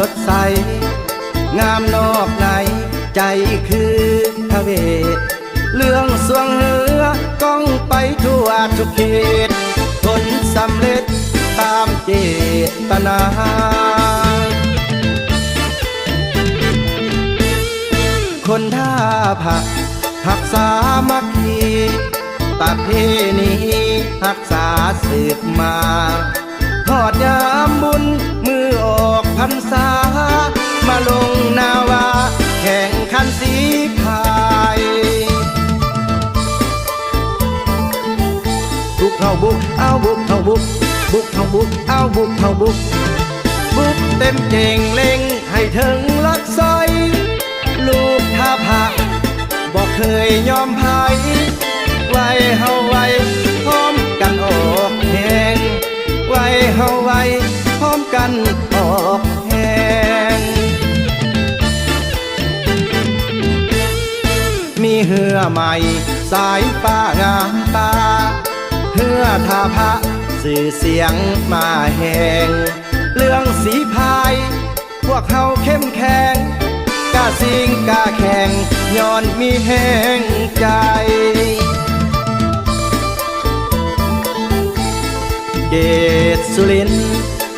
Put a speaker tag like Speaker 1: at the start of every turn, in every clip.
Speaker 1: ดใสงามนอกในใจคือทะเวทเรื่องสวงเหือก้องไปทั่วทุกเขตผลสำเร็จตามเจตนาคนท่าผักหักสามัคคีประเพณีรักษาสืบมาทอดยามบุญมือออกพรรษามาลงนาวาแข่งขันสีพายบุกเข้าบุกเอาบุกเข้าบุกบุกเข้าบุกเอาบุกเข้าบุกบุกเต็มเก่งเล็งให้ถึงลักซอยลูกท่าผักบอกเคยยอมแพ้ไว้เฮาไว้พร้อมกันออกแหงไว้เฮาไว้พร้อมกันออกแหงมีเหือใหม่สายฟ้างามตาเหือท่าพระสื่อเสียงมาแหงเรื่องสีพายพวกเฮาเข้มแข็งกล้าสิงกล้าแข่งย้อนมีแห้งใจเกศสุรินทร์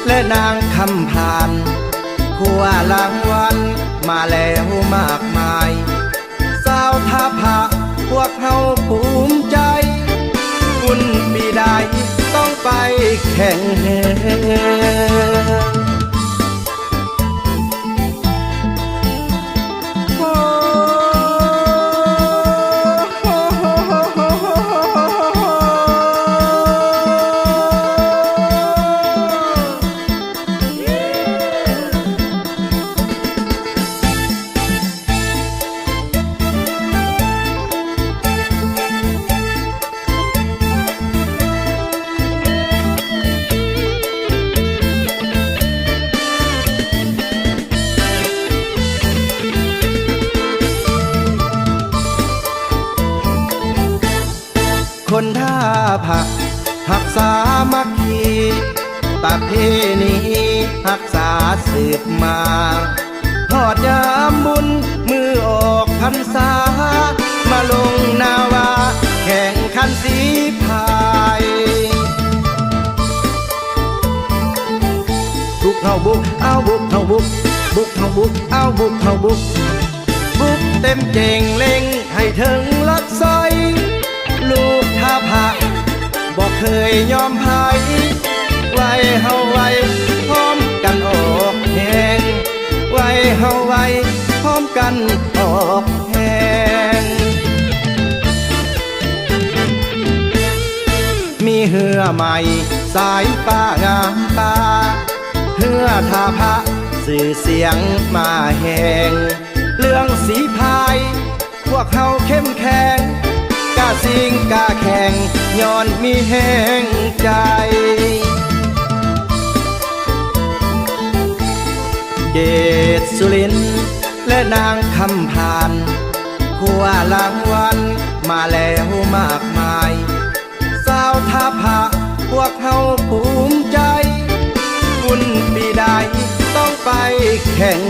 Speaker 1: และนางคำพานขัวรางวัลมาแล้วมากมายสาวท่าพระพวกเฮาภูมิใจบุญปีใดต้องไปแข่งคนท่าผักหักสามัคคีประเพณีรักษาสืบมาทอดยามบุญมือออกพรรษามาลงนาวาแข่งขันสีพายบุกเข้าบุกเอาบุกเข้าบุกบุกเข้าบุกเอาบุกเข้าบุกบุกเต็มเก่งเล็งให้ถึงลักซอยลูกท่าผักบอกเคยยอมแพ้ไว้เฮาไว้พร้อมกันออกแหงไว้เฮาไว้พร้อมกันออกแหงมีเหือใหม่สายฟ้างามตาเหือท่าพระสื่อเสียงมาแหงเรื่องสีพายพวกเฮาเข้มแข็งกล้าสิงกล้าแข่งย้อนมีแห้งใจเกศสุรินทร์และนางคำพานขัวรางวัลมาแล้วมากมายสาวท่าพระพวกเฮาภูมิใจบุญปีใดต้องไปแข่ง